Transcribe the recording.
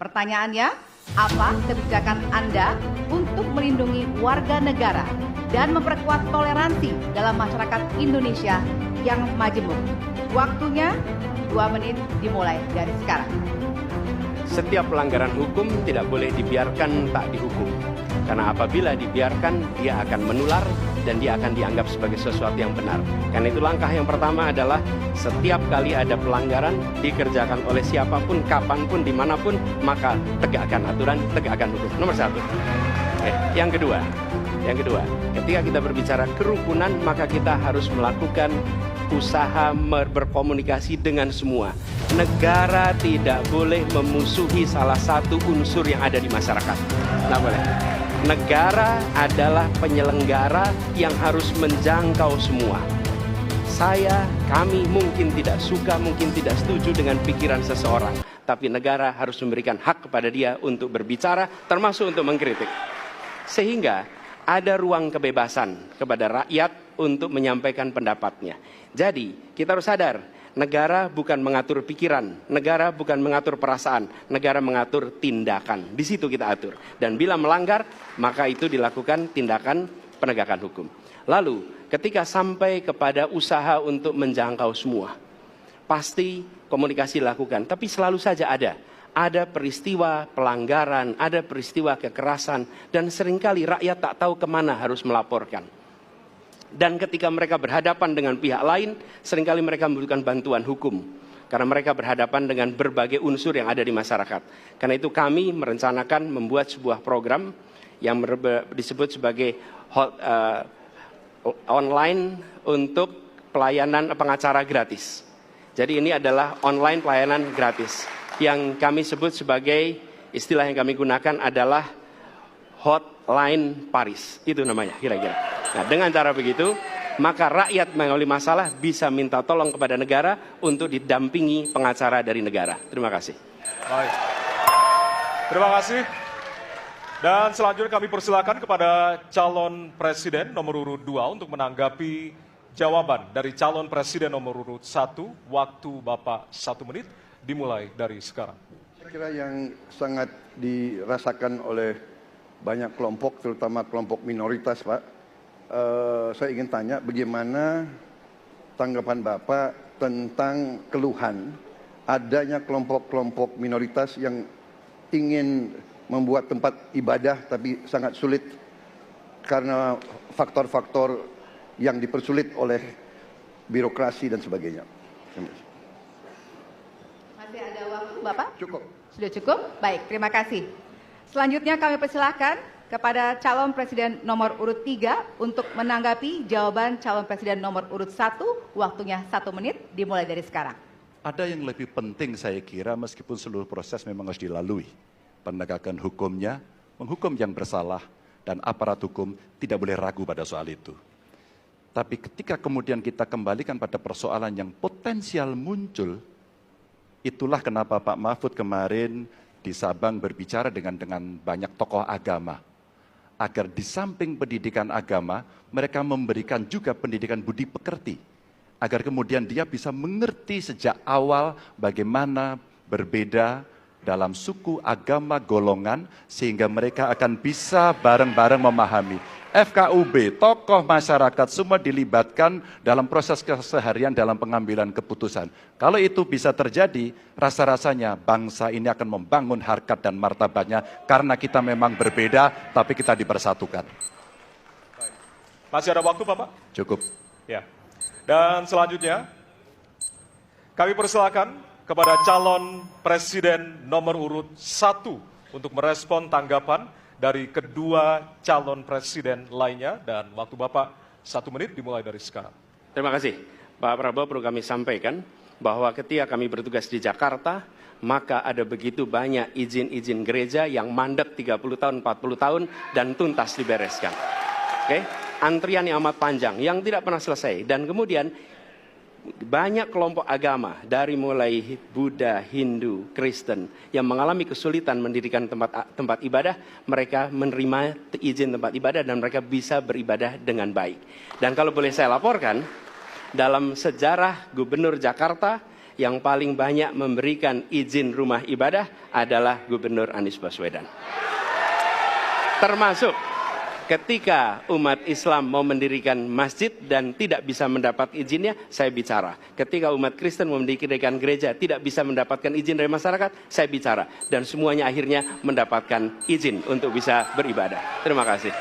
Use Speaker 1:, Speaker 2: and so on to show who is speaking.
Speaker 1: Pertanyaannya, apa kebijakan Anda untuk melindungi warga negara dan memperkuat toleransi dalam masyarakat Indonesia yang majemuk? Waktunya 2 menit dimulai dari sekarang.
Speaker 2: Setiap pelanggaran hukum tidak boleh dibiarkan tak dihukum. Karena apabila dibiarkan, dia akan menular dan dia akan dianggap sebagai sesuatu yang benar. Karena itu langkah yang pertama adalah setiap kali ada pelanggaran dikerjakan oleh siapapun, kapanpun, dimanapun, maka tegakkan aturan, tegakkan hukum. Nomor 1. Yang kedua, ketika kita berbicara kerukunan, maka kita harus melakukan usaha berkomunikasi dengan semua. Negara tidak boleh memusuhi salah satu unsur yang ada di masyarakat. Nggak boleh. Negara adalah penyelenggara yang harus menjangkau semua. Kami mungkin tidak suka, mungkin tidak setuju dengan pikiran seseorang. Tapi negara harus memberikan hak kepada dia untuk berbicara, termasuk untuk mengkritik. Sehingga ada ruang kebebasan kepada rakyat untuk menyampaikan pendapatnya. Jadi, kita harus sadar, negara bukan mengatur pikiran, negara bukan mengatur perasaan, negara mengatur tindakan. Di situ kita atur. Dan bila melanggar, maka itu dilakukan tindakan penegakan hukum. Lalu, ketika sampai kepada usaha untuk menjangkau semua, pasti komunikasi dilakukan. Tapi selalu saja ada peristiwa pelanggaran, ada peristiwa kekerasan, dan seringkali rakyat tak tahu kemana harus melaporkan. Dan ketika mereka berhadapan dengan pihak lain, seringkali mereka membutuhkan bantuan hukum. Karena mereka berhadapan dengan berbagai unsur yang ada di masyarakat. Karena itu kami merencanakan membuat sebuah program yang disebut sebagai online untuk pelayanan pengacara gratis. Jadi ini adalah online pelayanan gratis. Yang kami sebut sebagai, istilah yang kami gunakan adalah Hotline Paris. Itu namanya kira-kira. Nah, dengan cara begitu, maka rakyat mengalami masalah bisa minta tolong kepada negara untuk didampingi pengacara dari negara. Terima kasih.
Speaker 3: Baik. Terima kasih. Dan selanjutnya kami persilakan kepada calon presiden nomor urut 2 untuk menanggapi jawaban dari calon presiden nomor urut 1. Waktu Bapak 1 menit dimulai dari sekarang.
Speaker 4: Saya kira yang sangat dirasakan oleh banyak kelompok, terutama kelompok minoritas, Pak. Saya ingin tanya bagaimana tanggapan Bapak tentang keluhan adanya kelompok-kelompok minoritas yang ingin membuat tempat ibadah tapi sangat sulit karena faktor-faktor yang dipersulit oleh birokrasi dan sebagainya.
Speaker 1: Masih ada waktu, Bapak?
Speaker 4: Cukup.
Speaker 1: Sudah cukup? Baik, terima kasih. Selanjutnya kami persilakan kepada calon presiden nomor urut 3 untuk menanggapi jawaban calon presiden nomor urut 1. Waktunya 1 menit dimulai dari sekarang.
Speaker 5: Ada yang lebih penting saya kira meskipun seluruh proses memang harus dilalui. Penegakan hukumnya, menghukum yang bersalah, dan aparat hukum tidak boleh ragu pada soal itu. Tapi ketika kemudian kita kembalikan pada persoalan yang potensial muncul, itulah kenapa Pak Mahfud kemarin di Sabang berbicara dengan banyak tokoh agama. Agar di samping pendidikan agama, mereka memberikan juga pendidikan budi pekerti. Agar kemudian dia bisa mengerti sejak awal bagaimana berbeda dalam suku, agama, golongan, sehingga mereka akan bisa bareng-bareng memahami. FKUB, tokoh masyarakat, semua dilibatkan dalam proses keseharian dalam pengambilan keputusan. Kalau itu bisa terjadi, rasa-rasanya bangsa ini akan membangun harkat dan martabatnya, karena kita memang berbeda, tapi kita dipersatukan.
Speaker 3: Masih ada waktu, Bapak?
Speaker 5: Cukup.
Speaker 3: Ya. Dan selanjutnya, kami persilakan kepada calon presiden nomor urut 1 untuk merespon tanggapan dari kedua calon presiden lainnya, dan waktu Bapak 1 menit dimulai dari sekarang.
Speaker 2: Terima kasih. Pak Prabowo, perlu kami sampaikan bahwa ketika kami bertugas di Jakarta, maka ada begitu banyak izin-izin gereja yang mandek 30 tahun, 40 tahun, dan tuntas dibereskan. Oke? Antrian yang amat panjang, yang tidak pernah selesai. Dan kemudian banyak kelompok agama dari mulai Buddha, Hindu, Kristen yang mengalami kesulitan mendirikan tempat ibadah, mereka menerima izin tempat ibadah dan mereka bisa beribadah dengan baik. Dan kalau boleh saya laporkan, dalam sejarah Gubernur Jakarta yang paling banyak memberikan izin rumah ibadah adalah Gubernur Anies Baswedan. Termasuk ketika umat Islam mau mendirikan masjid dan tidak bisa mendapat izinnya, saya bicara. Ketika umat Kristen mau mendirikan gereja tidak bisa mendapatkan izin dari masyarakat, saya bicara. Dan semuanya akhirnya mendapatkan izin untuk bisa beribadah. Terima kasih.